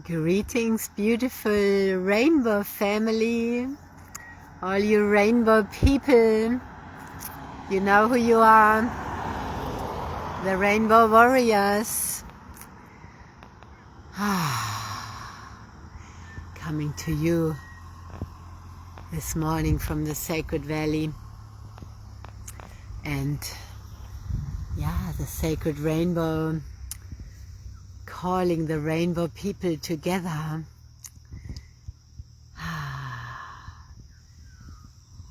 Greetings, beautiful rainbow family, all you rainbow people. You know who you are, the rainbow warriors. Coming to you this morning from the Sacred Valley. And yeah, the sacred rainbow calling the rainbow people together.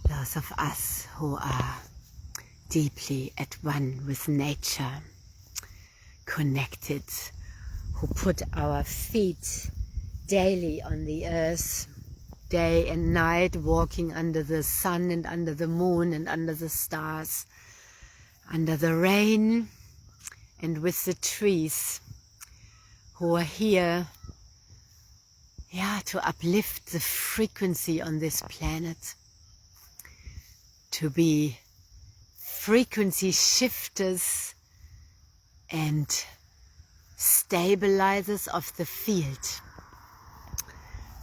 Those of us who are deeply at one with nature, connected, who put our feet daily on the earth, day and night, walking under the sun and under the moon and under the stars, under the rain and with the trees, who are here, to uplift the frequency on this planet, to be frequency shifters and stabilizers of the field.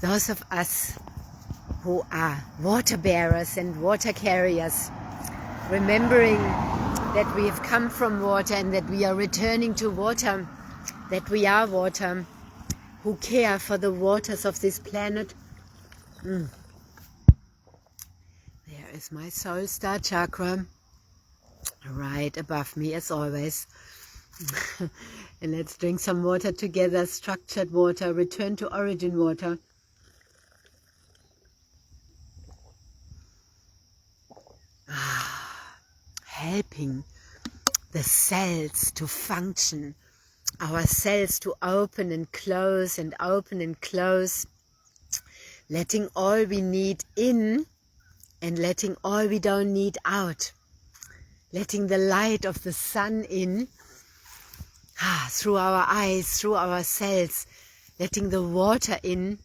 Those of us who are water bearers and water carriers, remembering that we have come from water and that we are returning to water, that we are water, who care for the waters of this planet. There is my soul star chakra, right above me as always. And let's drink some water together, structured water, return to origin water. Helping the cells to function, our cells to open and close and open and close, letting all we need in and letting all we don't need out, letting the light of the sun in through our eyes, through our cells, letting the water in.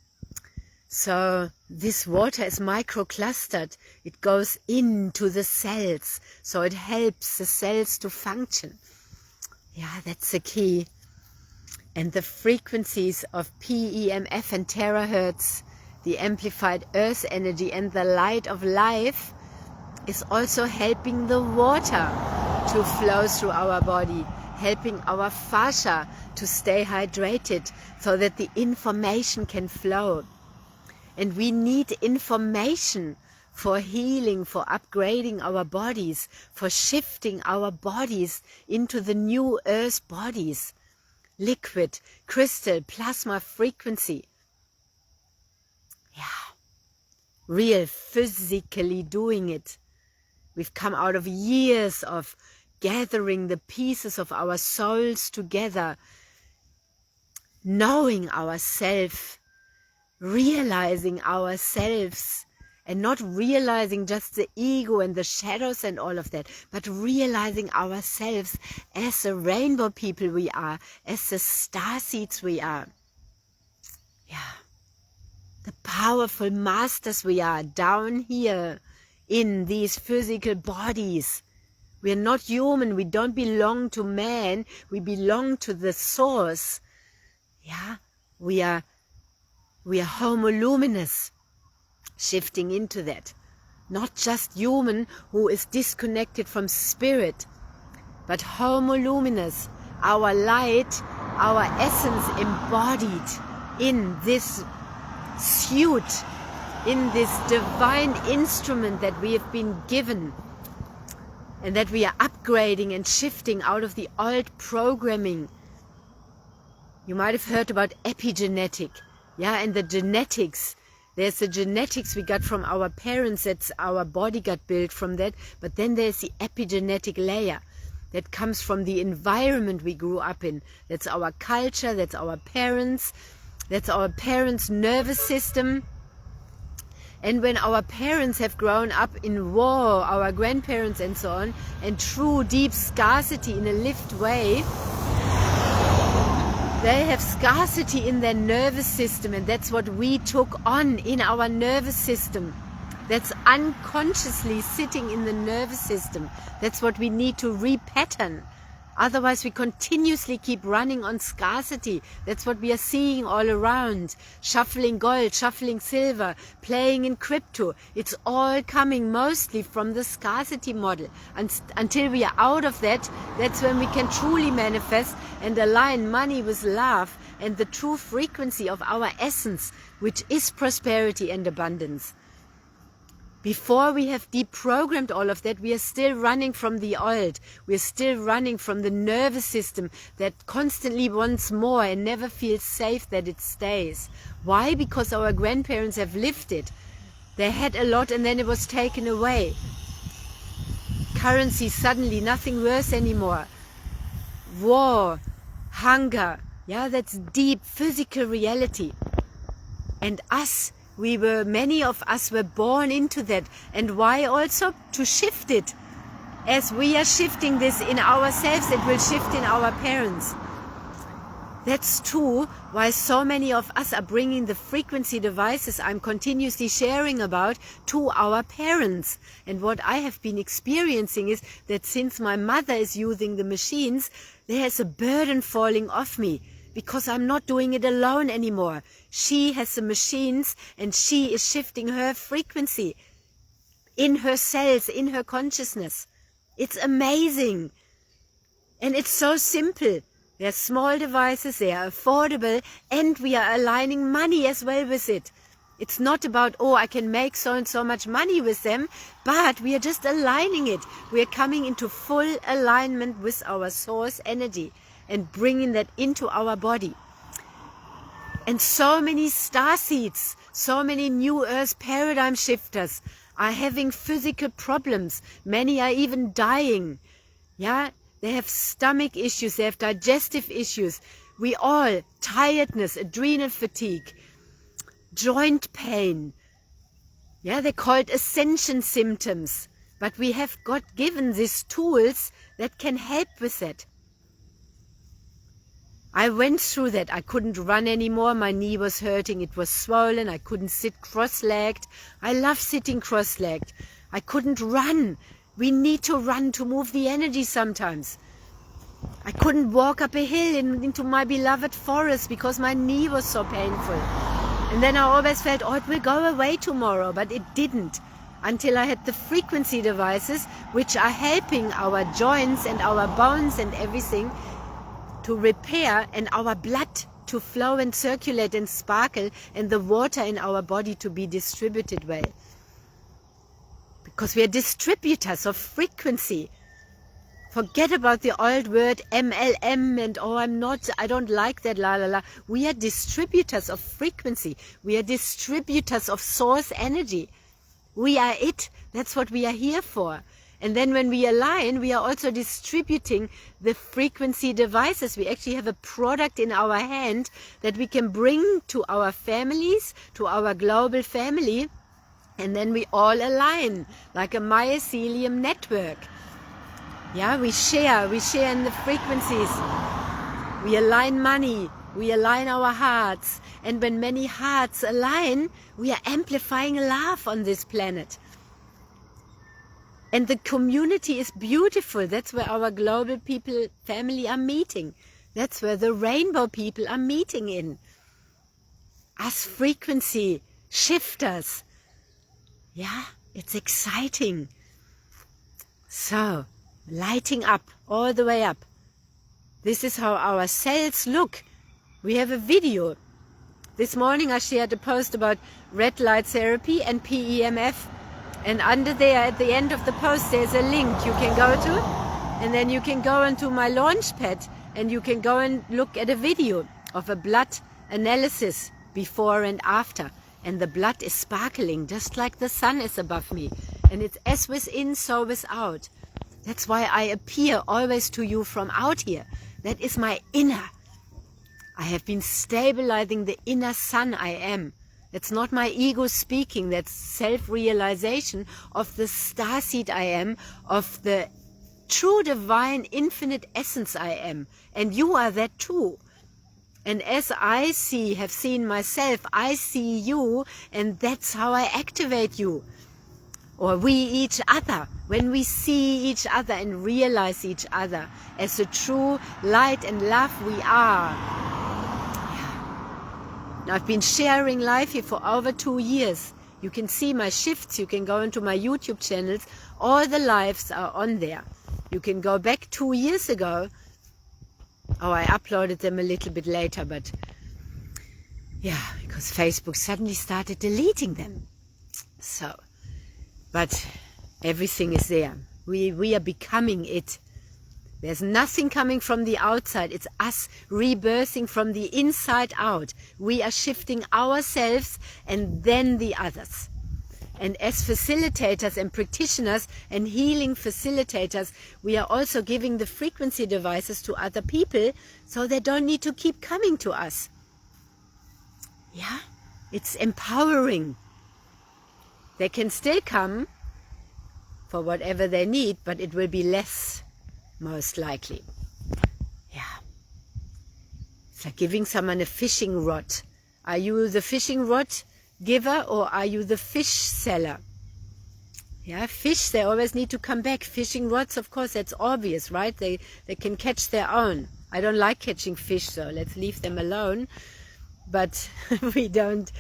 So this water is microclustered. It goes into the cells, so it helps the cells to function. Yeah, that's the key. And the frequencies of PEMF and terahertz, the amplified earth energy and the light of life, is also helping the water to flow through our body, helping our fascia to stay hydrated so that the information can flow. And we need information for healing, for upgrading our bodies, for shifting our bodies into the new earth bodies. Liquid, crystal, plasma frequency. Real physically doing it. We've come out of years of gathering the pieces of our souls together, knowing ourselves, realizing ourselves, and not realizing just the ego and the shadows and all of that, but realizing ourselves as the rainbow people we are, as the star seeds we are. The powerful masters we are down here in these physical bodies. We are not human, we don't belong to man, we belong to the source. We are homo luminous, shifting into that. Not just human who is disconnected from spirit, but homo luminous, our light, our essence embodied in this suit, in this divine instrument that we have been given, and that we are upgrading and shifting out of the old programming. You might have heard about epigenetic. And the genetics. There's the genetics we got from our parents, that's our body got built from that, but then there's the epigenetic layer that comes from the environment we grew up in. That's our culture, that's our parents' nervous system. And when our parents have grown up in war, our grandparents and so on, and true deep scarcity in a lived way, they have scarcity in their nervous system, and that's what we took on in our nervous system. That's unconsciously sitting in the nervous system. That's what we need to repattern. Otherwise, we continuously keep running on scarcity. That's what we are seeing all around. Shuffling gold, shuffling silver, playing in crypto. It's all coming mostly from the scarcity model. Until we are out of that, that's when we can truly manifest and align money with love and the true frequency of our essence, which is prosperity and abundance. Before we have deprogrammed all of that, we are still running from the old. We are still running from the nervous system that constantly wants more and never feels safe that it stays. Why? Because our grandparents have lived it. They had a lot and then it was taken away. Currency, suddenly nothing worse anymore. War, hunger, yeah, that's deep physical reality. And many of us were born into that. And why also? To shift it. As we are shifting this in ourselves, it will shift in our parents. That's true why so many of us are bringing the frequency devices I'm continuously sharing about to our parents. And what I have been experiencing is that since my mother is using the machines, there's a burden falling off me. Because I'm not doing it alone anymore. She has the machines and she is shifting her frequency in her cells, in her consciousness. It's amazing. And it's so simple. They're small devices, they are affordable, and we are aligning money as well with it. It's not about, oh, I can make so and so much money with them, but we are just aligning it. We are coming into full alignment with our source energy and bringing that into our body. And so many star seeds, so many new earth paradigm shifters are having physical problems. Many are even dying. Yeah, they have stomach issues, they have digestive issues. We all, tiredness, adrenal fatigue, joint pain. Yeah, they're called ascension symptoms. But we have got given these tools that can help with that. I went through that. I couldn't run anymore. My knee was hurting. It was swollen. I couldn't sit cross-legged. I love sitting cross-legged. I couldn't run. We need to run to move the energy sometimes. I couldn't walk up a hill into my beloved forest because my knee was so painful. And then I always felt, oh, it will go away tomorrow. But it didn't. Until I had the frequency devices, which are helping our joints and our bones and everything to repair, and our blood to flow and circulate and sparkle, and the water in our body to be distributed well. Because we are distributors of frequency. Forget about the old word MLM and oh, I don't like that, la la la. We are distributors of frequency. We are distributors of source energy. We are it. That's what we are here for. And then when we align, we are also distributing the frequency devices. We actually have a product in our hand that we can bring to our families, to our global family, and then we all align like a mycelium network. Yeah, we share in the frequencies. We align money, we align our hearts. And when many hearts align, we are amplifying love on this planet. And the community is beautiful. That's where our global people, family are meeting. That's where the rainbow people are meeting in. Us frequency shifters. Yeah, it's exciting. So, lighting up, all the way up. This is how our cells look. We have a video. This morning I shared a post about red light therapy and PEMF. And under there, at the end of the post, there's a link you can go to. And then you can go into my launch pad and you can go and look at a video of a blood analysis before and after. And the blood is sparkling, just like the sun is above me. And it's as within, so without. That's why I appear always to you from out here. That is my inner. I have been stabilizing the inner sun I am. It's not my ego speaking, that's self-realization of the starseed I am, of the true divine infinite essence I am. And you are that too. And as I have seen myself, I see you, and that's how I activate you. Or we each other. when we see each other and realize each other as the true light and love we are. Now, I've been sharing life here for over 2 years. You can see my shifts, you can go into my YouTube channels, all the lives are on there. You can go back 2 years ago. Oh, I uploaded them a little bit later, but yeah, because Facebook suddenly started deleting them. So, but everything is there. We are becoming it. There's nothing coming from the outside. It's us rebirthing from the inside out. We are shifting ourselves and then the others. And as facilitators and practitioners and healing facilitators, we are also giving the frequency devices to other people so they don't need to keep coming to us. Yeah, it's empowering. They can still come for whatever they need, but it will be less, most likely. Yeah. It's like giving someone a fishing rod. Are you the fishing rod giver or are you the fish seller? Yeah, fish, they always need to come back. Fishing rods, of course, that's obvious, right? They can catch their own. I don't like catching fish, so let's leave them alone. But we don't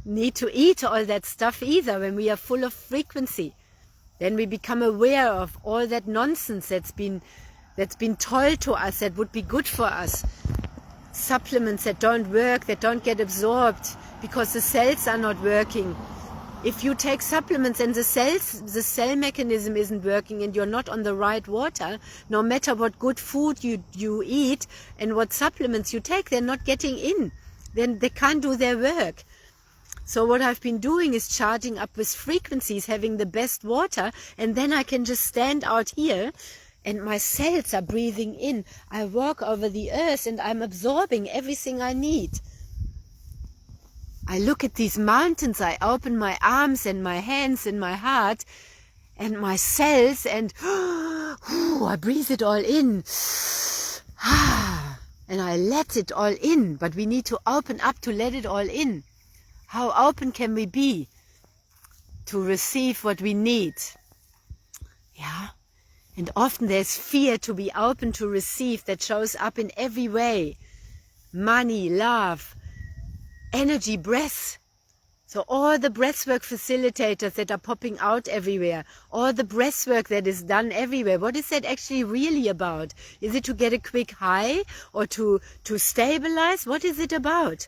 need to eat all that stuff either when we are full of frequency. Then we become aware of all that nonsense that's been told to us that would be good for us. Supplements that don't work, that don't get absorbed because the cells are not working. If you take supplements and the cell mechanism isn't working and you're not on the right water, no matter what good food you eat and what supplements you take, they're not getting in. Then they can't do their work. So what I've been doing is charging up with frequencies, having the best water, and then I can just stand out here and my cells are breathing in. I walk over the earth and I'm absorbing everything I need. I look at these mountains, I open my arms and my hands and my heart and my cells and I breathe it all in. And I let it all in, but we need to open up to let it all in. How open can we be to receive what we need? Yeah. And often there's fear to be open to receive that shows up in every way. Money, love, energy, breath. So all the breathwork facilitators that are popping out everywhere, all the breathwork that is done everywhere, what is that actually really about? Is it to get a quick high or to stabilize? What is it about?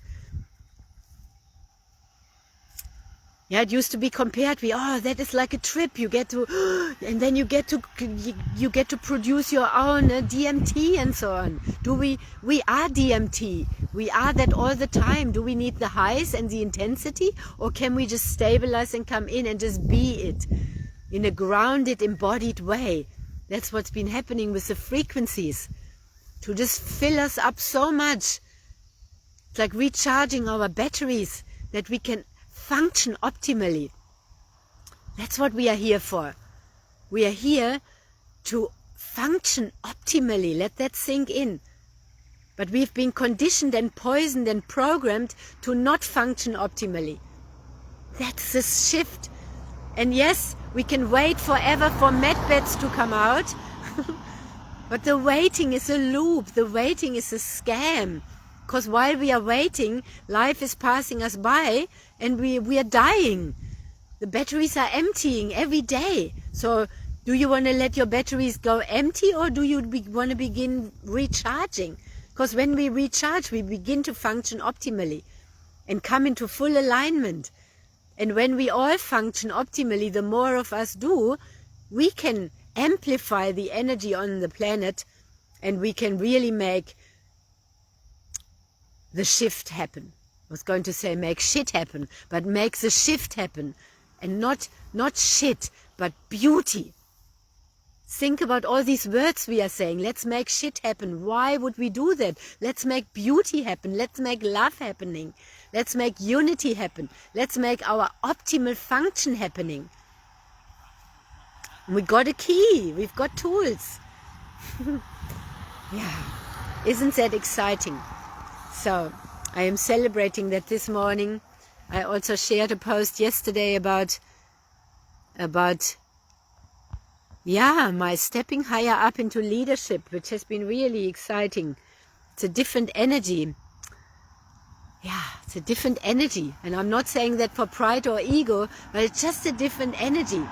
Yeah, it used to be compared with, that is like a trip. You get to, and then you get to produce your own DMT and so on. We are DMT. We are that all the time. Do we need the highs and the intensity, or can we just stabilize and come in and just be it in a grounded, embodied way? That's what's been happening with the frequencies, to just fill us up so much. It's like recharging our batteries that we can function optimally. That's what we are here for. We are here to function optimally. Let that sink in. But we've been conditioned and poisoned and programmed to not function optimally. That's the shift. And yes, we can wait forever for medbeds to come out. But the waiting is a loop. The waiting is a scam. Because while we are waiting, life is passing us by and we are dying. The batteries are emptying every day. So do you want to let your batteries go empty, or do you want to begin recharging? Because when we recharge, we begin to function optimally and come into full alignment. And when we all function optimally, the more of us do, we can amplify the energy on the planet and we can really make the shift happen. I was going to say make shit happen, but make the shift happen. And not shit, but beauty. Think about all these words we are saying. Let's make shit happen. Why would we do that? Let's make beauty happen. Let's make love happening. Let's make unity happen. Let's make our optimal function happening. We got a key. We've got tools. Yeah. Isn't that exciting? So I am celebrating that this morning. I also shared a post yesterday about yeah, my stepping higher up into leadership, which has been really exciting. It's a different energy. Yeah, it's a different energy. And I'm not saying that for pride or ego, but it's just a different energy.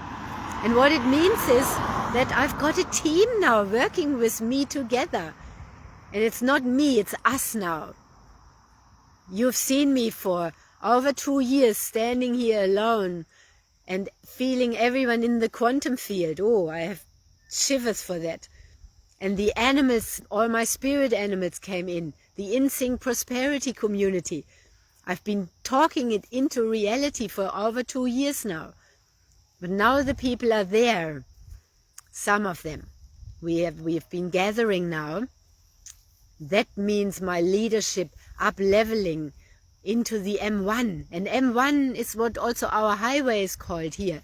And what it means is that I've got a team now working with me together. And it's not me, it's us now. You've seen me for over 2 years standing here alone and feeling everyone in the quantum field. Oh, I have shivers for that. And the animals, all my spirit animals came in. The InSync Prosperity Community. I've been talking it into reality for over 2 years now. But now the people are there. Some of them. We've been gathering now. That means my leadership up-leveling into the M1. And M1 is what also our highway is called here.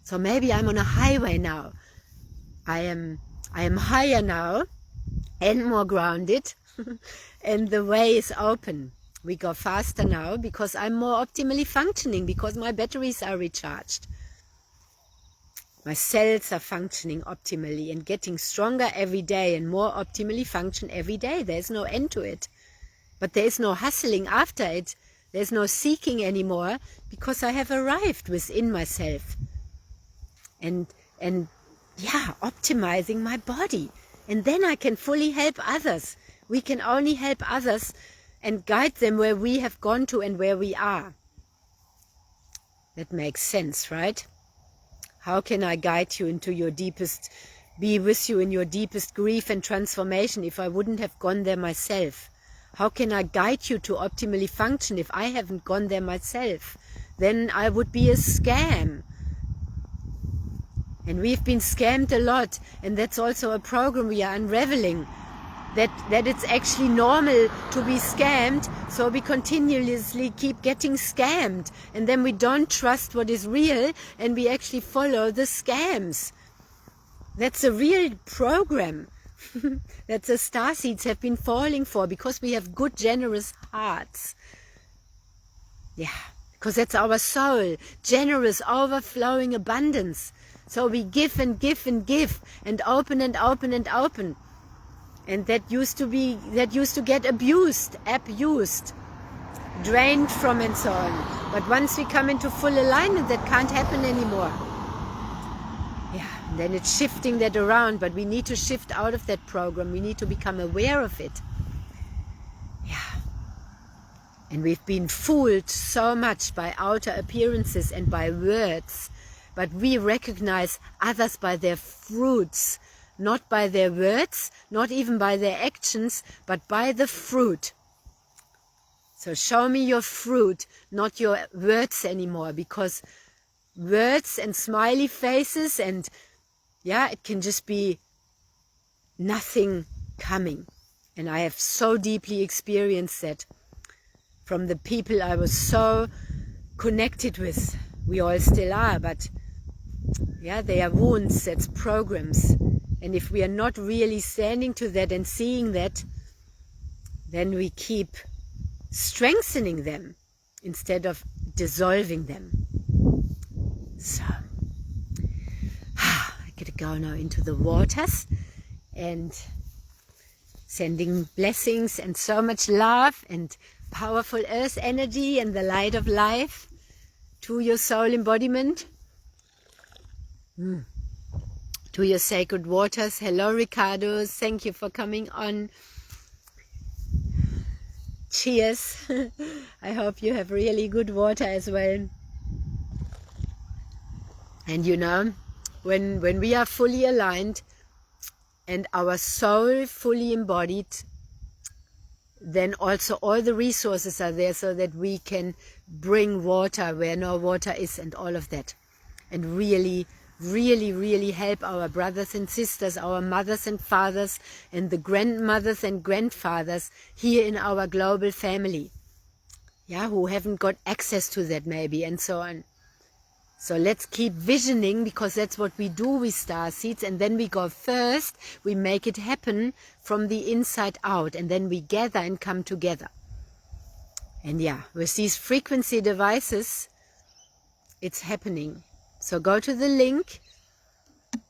So maybe I'm on a highway now. I am higher now and more grounded. And the way is open. We go faster now because I'm more optimally functioning, because my batteries are recharged. My cells are functioning optimally and getting stronger every day and more optimally function every day. There's no end to it. But there is no hustling after it. There's no seeking anymore, because I have arrived within myself. And yeah, optimizing my body. And then I can fully help others. We can only help others and guide them where we have gone to and where we are. That makes sense, right? How can I guide you into your deepest, be with you in your deepest grief and transformation if I wouldn't have gone there myself? How can I guide you to optimally function if I haven't gone there myself? Then I would be a scam. And we've been scammed a lot, and that's also a program we are unraveling. That it's actually normal to be scammed, so we continuously keep getting scammed, and then we don't trust what is real, and we actually follow the scams. That's a real program that the starseeds have been falling for, because we have good, generous hearts. Yeah, because that's our soul, generous, overflowing abundance. So we give and give and give, and open and open and open. And that used to get abused, drained from, and so on. But once we come into full alignment, that can't happen anymore. Yeah, and then it's shifting that around, but we need to shift out of that program. We need to become aware of it. Yeah. And we've been fooled so much by outer appearances and by words, but we recognize others by their fruits. Not by their words, not even by their actions, but by the fruit. So show me your fruit, not your words anymore, because words and smiley faces and, yeah, it can just be nothing coming. And I have so deeply experienced that from the people I was so connected with. We all still are, but yeah, they are wounds, that's programs. And if we are not really standing to that and seeing that, then we keep strengthening them instead of dissolving them. So, I get to go now into the waters and sending blessings and so much love and powerful earth energy and the light of life to your soul embodiment. To your sacred waters. Hello, Ricardo. Thank you for coming on. Cheers. I hope you have really good water as well. And you know, when we are fully aligned and our soul fully embodied, then also all the resources are there so that we can bring water where no water is and all of that. And really help our brothers and sisters, our mothers and fathers, and the grandmothers and grandfathers here in our global family, yeah, who haven't got access to that maybe, and so on. So let's keep visioning, because that's what we do with starseeds, and then we go first, we make it happen from the inside out, and then we gather and come together. And yeah, with these frequency devices, it's happening. So go to the link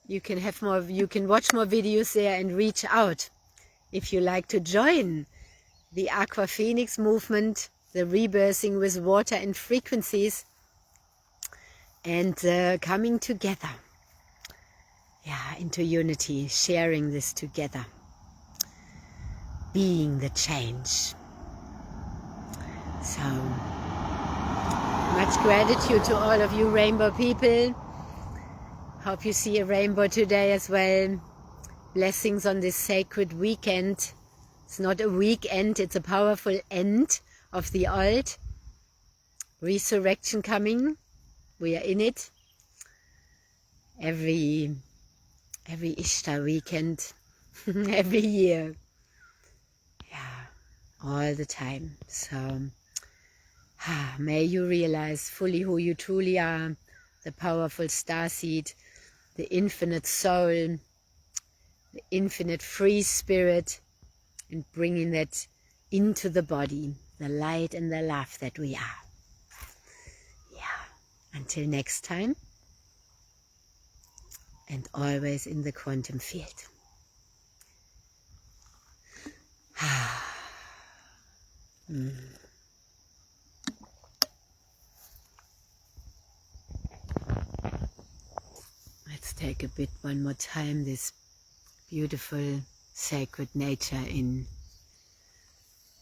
You can have more, you can watch more videos there and reach out. If you like to join the Aqua Phoenix movement, the rebirthing with water and frequencies, and coming together, into unity, sharing this together, being the change. So, much gratitude to all of you rainbow people. Hope you see a rainbow today as well. Blessings on this sacred weekend. It's not a weekend, it's a powerful end of the old. Resurrection coming. We are in it. Every Ishtar weekend, every year. Yeah, all the time. So, may you realize fully who you truly are, the powerful starseed, the infinite soul, the infinite free spirit, and bringing that into the body, the light and the love that we are. Yeah, until next time, and always in the quantum field. Let's take a bit one more time, this beautiful sacred nature in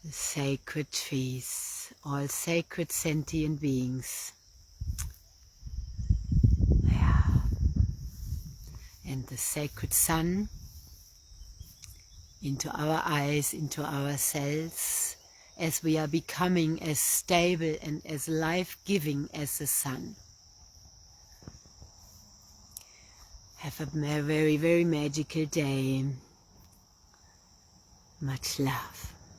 the sacred trees, all sacred sentient beings. Yeah. And the sacred sun into our eyes, into our cells, as we are becoming as stable and as life-giving as the sun. Have a very, very magical day. Much love.